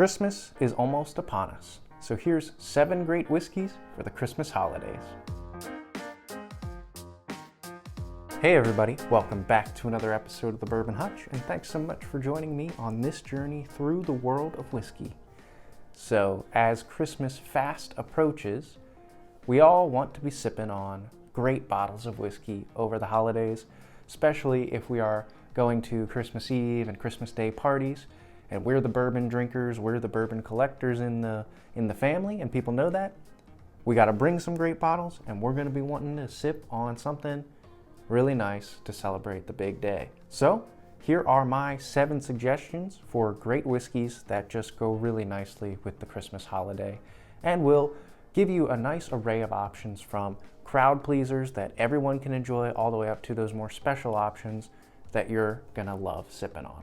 Christmas is almost upon us, so here's 7 great whiskeys for the Christmas holidays. Hey everybody, welcome back to another episode of the Bourbon Hutch, and thanks so much for joining me on this journey through the world of whiskey. So, as Christmas fast approaches, we all want to be sipping on great bottles of whiskey over the holidays, especially if we are going to Christmas Eve and Christmas Day parties, and we're the bourbon drinkers, we're the bourbon collectors in the family, and people know that. We got to bring some great bottles, and we're going to be wanting to sip on something really nice to celebrate the big day. So, here are my 7 suggestions for great whiskeys that just go really nicely with the Christmas holiday, and will give you a nice array of options from crowd pleasers that everyone can enjoy all the way up to those more special options that you're gonna love sipping on.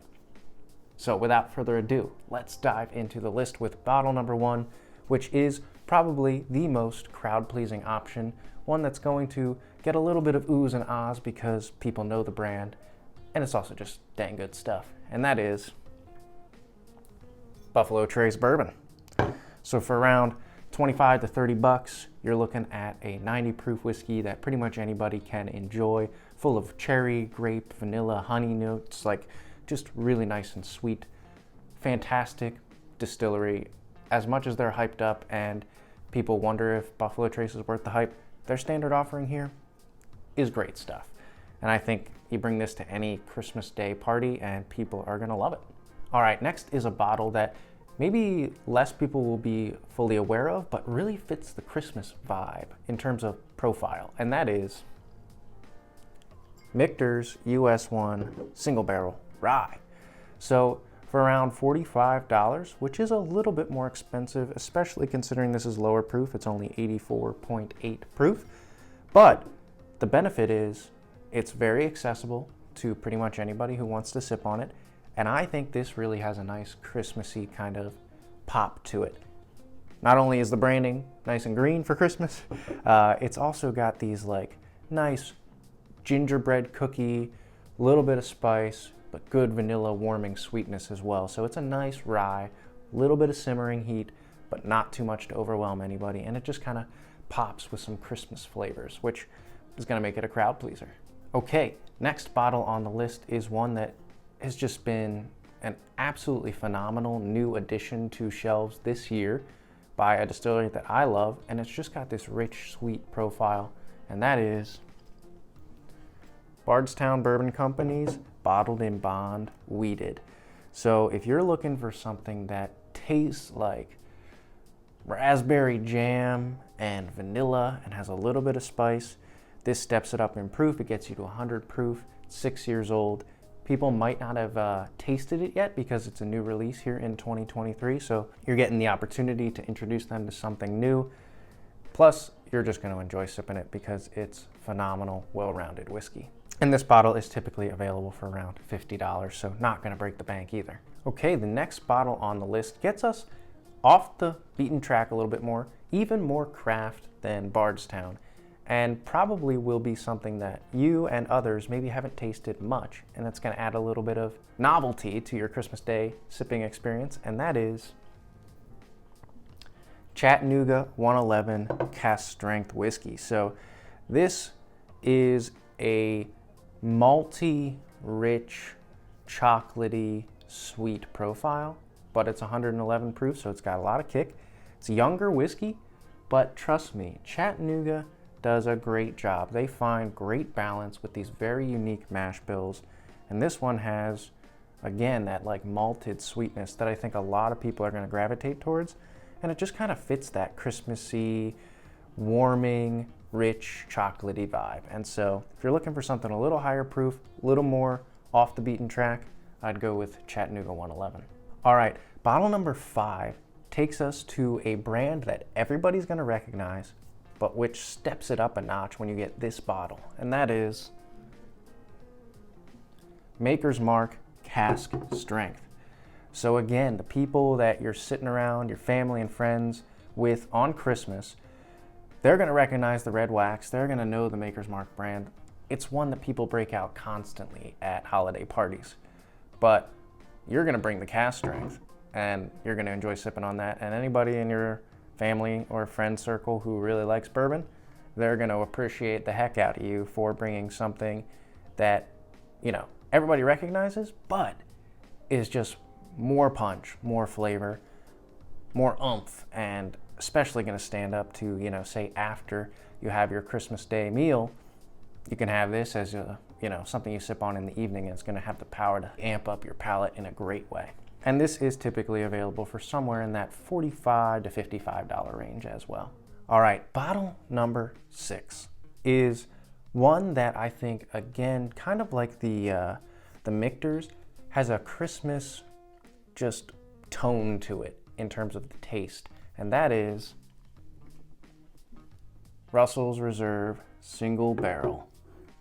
So without further ado, let's dive into the list with bottle number 1, which is probably the most crowd-pleasing option, one that's going to get a little bit of oohs and ahs because people know the brand, and it's also just dang good stuff, and that is Buffalo Trace Bourbon. So for around 25 to 30 bucks, you're looking at a 90 proof whiskey that pretty much anybody can enjoy, full of cherry, grape, vanilla, honey notes, like just really nice and sweet. Fantastic distillery. As much as they're hyped up and people wonder if Buffalo Trace is worth the hype, their standard offering here is great stuff. And I think you bring this to any Christmas Day party and people are gonna love it. All right, next is a bottle that maybe less people will be fully aware of, but really fits the Christmas vibe in terms of profile, and that is Michter's US1 Single Barrel Rye. So for around $45, which is a little bit more expensive, especially considering this is lower proof, it's only 84.8 proof, but the benefit is it's very accessible to pretty much anybody who wants to sip on it, and I think this really has a nice Christmassy kind of pop to it. Not only is the branding nice and green for Christmas, it's also got these like nice gingerbread cookie, little bit of spice, but good vanilla warming sweetness as well. So it's a nice rye, little bit of simmering heat, but not too much to overwhelm anybody, and it just kind of pops with some Christmas flavors, which is going to make it a crowd pleaser. Okay, next bottle on the list is one that has just been an absolutely phenomenal new addition to shelves this year by a distillery that I love, and it's just got this rich, sweet profile, and that is Bardstown Bourbon Company's Bottled in Bond Wheated. So if you're looking for something that tastes like raspberry jam and vanilla and has a little bit of spice, this steps it up in proof. It gets you to 100 proof, 6 years old. People might not have tasted it yet because it's a new release here in 2023, so you're getting the opportunity to introduce them to something new. Plus, you're just going to enjoy sipping it because it's phenomenal, well-rounded whiskey. And this bottle is typically available for around $50, so not going to break the bank either. Okay, the next bottle on the list gets us off the beaten track a little bit more, even more craft than Bardstown, and probably will be something that you and others maybe haven't tasted much, and it's going to add a little bit of novelty to your Christmas Day sipping experience, and that is Chattanooga 111 Cask Strength Whiskey. So this is a malty, rich, chocolatey, sweet profile, but it's 111 proof, so it's got a lot of kick. It's a younger whiskey, but trust me, Chattanooga does a great job. They find great balance with these very unique mash bills, and this one has, again, that like malted sweetness that I think a lot of people are going to gravitate towards, and it just kind of fits that Christmassy, warming, rich, chocolatey vibe. And so if you're looking for something a little higher proof, a little more off the beaten track, I'd go with Chattanooga 111. All right, bottle number 5 takes us to a brand that everybody's going to recognize, but which steps it up a notch when you get this bottle, and that is Maker's Mark Cask Strength. So again, the people that you're sitting around, your family and friends with on Christmas, they're going to recognize the red wax. They're going to know the Maker's Mark brand. It's one that people break out constantly at holiday parties. But you're going to bring the cask strength. and you're going to enjoy sipping on that. And anybody in your family or friend circle who really likes bourbon, they're going to appreciate the heck out of you for bringing something that, you know, everybody recognizes, but is just more punch, more flavor, more oomph, and especially going to stand up to, you know, say after you have your Christmas Day meal, you can have this as a, you know, something you sip on in the evening, and it's going to have the power to amp up your palate in a great way. And this is typically available for somewhere in that $45 to $55 range as well. All right, bottle number 6 is one that I think, again, kind of like the Michter's, has a Christmas just tone to it in terms of the taste, and that is Russell's Reserve Single Barrel.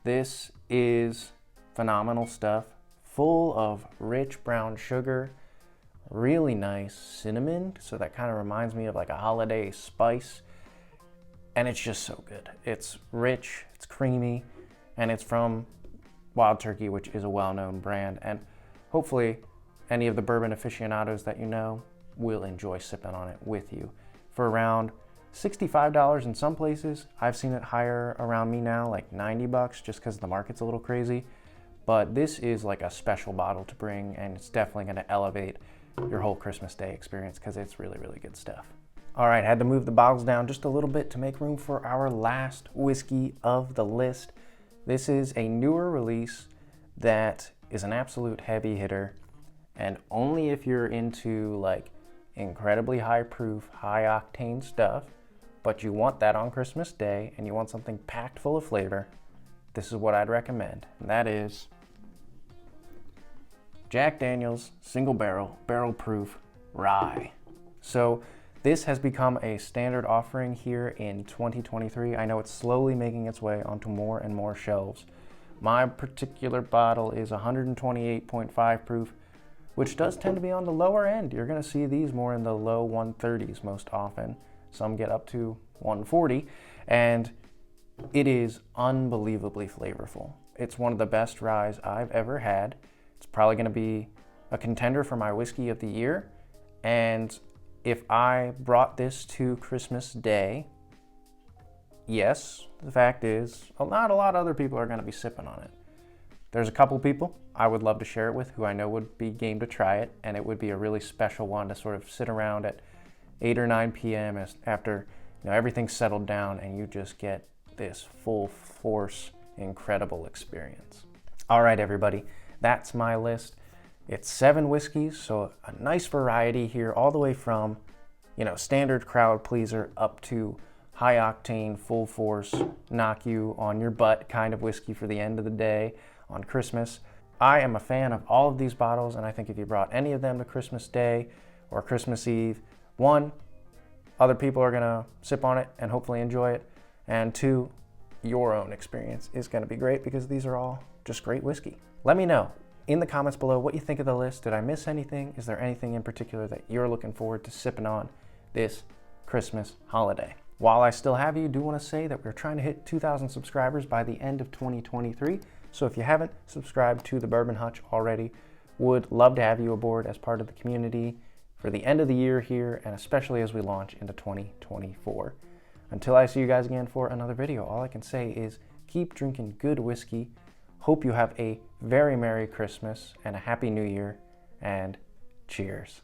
This is phenomenal stuff, full of rich brown sugar, really nice cinnamon, so that kind of reminds me of like a holiday spice, and it's just so good. It's rich, it's creamy, and it's from Wild Turkey, which is a well-known brand, and hopefully any of the bourbon aficionados that you know will enjoy sipping on it with you. For around $65 in some places. I've seen it higher around me now, like $90, just because the market's a little crazy. But this is like a special bottle to bring, and it's definitely going to elevate your whole Christmas Day experience because it's really, really good stuff. All right, had to move the bottles down just a little bit to make room for our last whiskey of the list. This is a newer release that is an absolute heavy hitter, and only if you're into like incredibly high proof, high octane stuff, but you want that on Christmas Day and you want something packed full of flavor, this is what I'd recommend, and that is Jack Daniel's Single Barrel, Barrel Proof Rye. So this has become a standard offering here in 2023. I know it's slowly making its way onto more and more shelves. My particular bottle is 128.5 proof, which does tend to be on the lower end. You're gonna see these more in the low 130s most often. Some get up to 140, and it is unbelievably flavorful. It's one of the best ryes I've ever had. It's probably gonna be a contender for my whiskey of the year, and if I brought this to Christmas Day, yes, the fact is, not a lot of other people are gonna be sipping on it. There's a couple people I would love to share it with who I know would be game to try it, and it would be a really special one to sort of sit around at 8 or 9 p.m. after everything's settled down and you just get this full force, incredible experience. All right, everybody, that's my list. It's 7 whiskeys, so a nice variety here, all the way from, standard crowd pleaser up to high octane, full force, knock you on your butt kind of whiskey for the end of the day on Christmas. I am a fan of all of these bottles, and I think if you brought any of them to Christmas Day or Christmas Eve, 1, other people are gonna sip on it and hopefully enjoy it, and 2, your own experience is gonna be great because these are all just great whiskey. Let me know in the comments below what you think of the list. Did I miss anything? Is there anything in particular that you're looking forward to sipping on this Christmas holiday? While I still have you, do want to say that we're trying to hit 2,000 subscribers by the end of 2023. So if you haven't subscribed to the Bourbon Hutch already, would love to have you aboard as part of the community for the end of the year here, and especially as we launch into 2024. Until I see you guys again for another video, all I can say is keep drinking good whiskey. Hope you have a very Merry Christmas and a Happy New Year, and cheers.